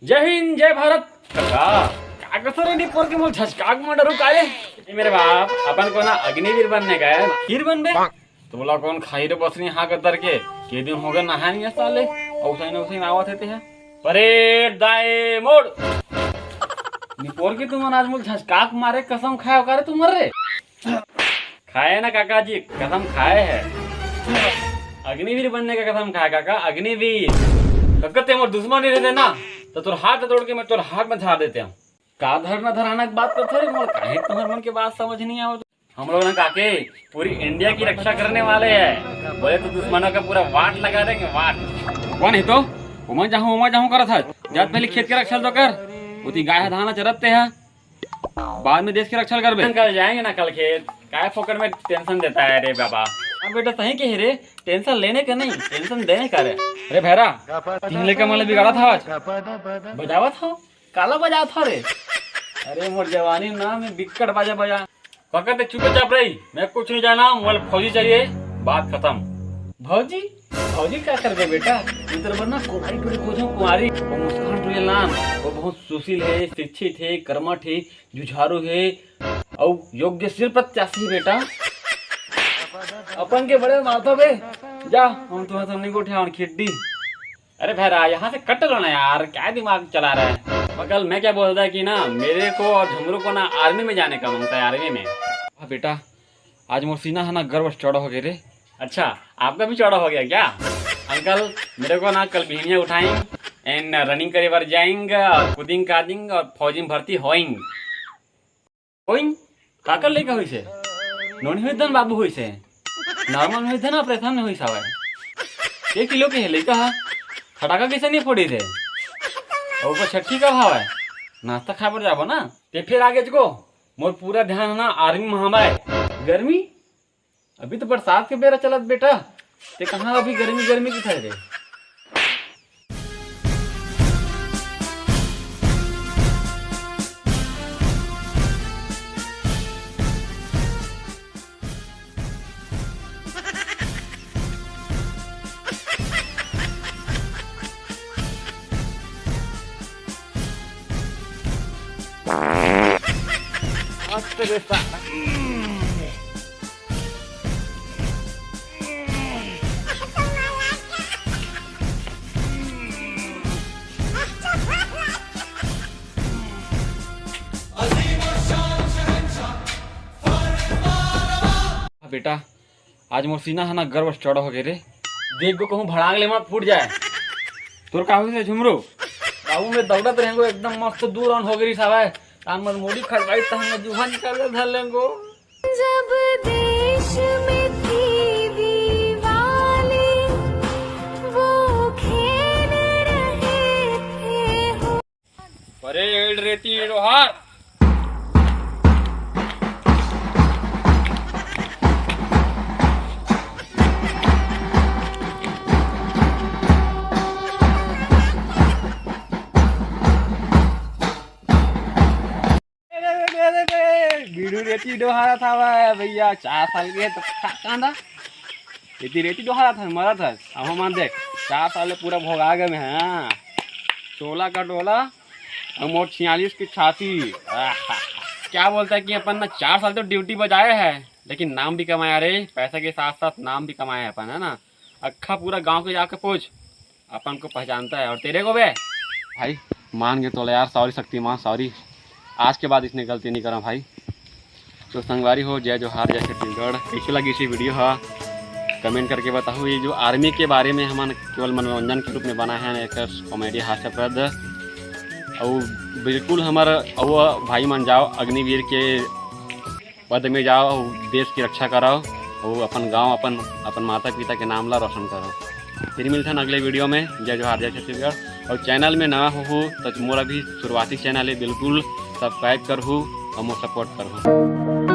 जय हिंद जय भारत काका काय कसं रेडी पोरगी मोल झचकाक मारू काय मेरे बाप अपन को ना अग्निवीर बनने का है हीर बन बे तुमला कौन खाई रे बसनी हा कतर के दिन हो गए नहा नहीं साले औसैन आवत है हैं परेड दाए मोड़ नी पोरगी तुम आज मोल झचकाक मारे कसम खाए करे तुम रे खाए ना काका जी कसम खाए है अग्निवीर बनने का कसम खाए काका अग्निवीर काका ते मोर दुश्मन नहीं रहते ना तो तोर हाथ तोड़ के मैं तोर हाथ में धरा देते हूँ का धरना धराना की बात करते रहे मोर काहे तुम्हारे मन की बात समझ नहीं आवत हम लोग ना काके पूरी इंडिया की रक्षा करने वाले हैं बोले तो दुश्मनों का पूरा वाट लगा देंगे वाट कौन है तो उमा जाऊँ करत है जब पहले खेत के रक्षा तो कर उती गाय धाना चरते हैं बाद में देश की रक्षा कर जाएंगे ना कल खेत काय फोकट में टेंशन देता है रे बाबा अब बेटा सही कह रे टेंशन लेने का नहीं टेंशन देने का रे अरे भैरा तीन का मतलब बिगाड़ा था आज बजावा था काला बजा था रे अरे मोर जवानी ना मैं बिकट बाजा बजा फकत चुपे चाप रही मैं कुछ नहीं जाना मोल फौजी चाहिए बात खत्म भौजी भौजी क्या कर दे बेटा इधर बनना कुमारी टोली खोजो कुमारी वो मुस्कान टोली नाम वो बहुत सुशील है शिक्षित है कर्मठ है जुझारू है और योग्य सिर प्रत्याशी बेटा अपन के बड़े माथा पे जा हम तुम्हें सबने को उठाओ खिड्डी अरे भैरा यहाँ से कट लो ना यार क्या दिमाग चला रहा है मकल मैं क्या बोल रहा है कि ना मेरे को और झुमरू को ना आर्मी में जाने का मन था आर्मी में हाँ बेटा आज मोर सीना है ना गर्व चौड़ा हो गया रे अच्छा आपका भी चौड़ा हो गया क्या अंकल मेरे को ना कल बीनिया उठाएंगे एंड रनिंग करे बार जाएंगे और कूदिंग कादिंग और फौजी में भर्ती होइंग का कर लेगा हुई से नोनी हुई धन बाबू हुई से नॉर्मल हुई थे ना ऑपरेशन में हुई सावा 1 किलो के है लेका फटाका कैसे नहीं फोड़ी थे और ऊपर छठी का भाव है नाश्ता खा पर जाबो ना ते फिर आगे को मोर पूरा ध्यान है ना आर्मी में हमारे गर्मी अभी तो बरसात के बेरा चलत बेटा ते कहाँ अभी गर्मी की था रे बेटा आज मोर सीना है ना गर्व चौड़ा हो गए रे देख को कहूँ भड़ांग ले मत फूट जाए तोर काहू से झुमरू बाबू में दौड़त रहेंगो एकदम मस्त दूर ऑन हो गई साहब कान मन मोड़ी खड़वाई तो हम जुहा निकाल धर लेंगो जब देश में थी दीवानी वो खेल रहे थे हो परेड रेती रोहार बीड़ू रेती डोहारा था भैया 4 साल के तो कांदा इतनी रेती डोहारा था मरा था अब हम देख 4 साल पूरा भोगा गए में हाँ 16 का डोला और मोट 46 की छाती क्या बोलता है कि अपन ना 4 साल तो ड्यूटी बजाए है लेकिन नाम भी कमाया रे पैसे के साथ साथ नाम भी कमाया है अपन है ना अक्खा पूरा गांव के जाके पूछ अपन को पहचानता है और तेरे को बे भाई मान गए तो यार सॉरी शक्तिमान सॉरी आज के बाद इसने गलती नहीं करा भाई तो संगवारी हो जय जोहार जय छत्तीसगढ़ कैसी लगी इसी वीडियो है कमेंट करके बताओ ये जो आर्मी के बारे में हम केवल मनोरंजन के रूप में बना है एक कॉमेडी हास्यप्रद और बिल्कुल हमारा भाई मन जाओ अग्निवीर के पद में जाओ और देश की रक्षा कराओ और अपन गांव अपन माता पिता के नाम ला रोशन करो फिर मिलते हैं अगले वीडियो में जय जोहार जय छत्तीसगढ़ और चैनल में नया हो तो मोरा भी शुरुआती चैनल है बिल्कुल सब्सक्राइब करूँ और मोर सपोर्ट करूँ।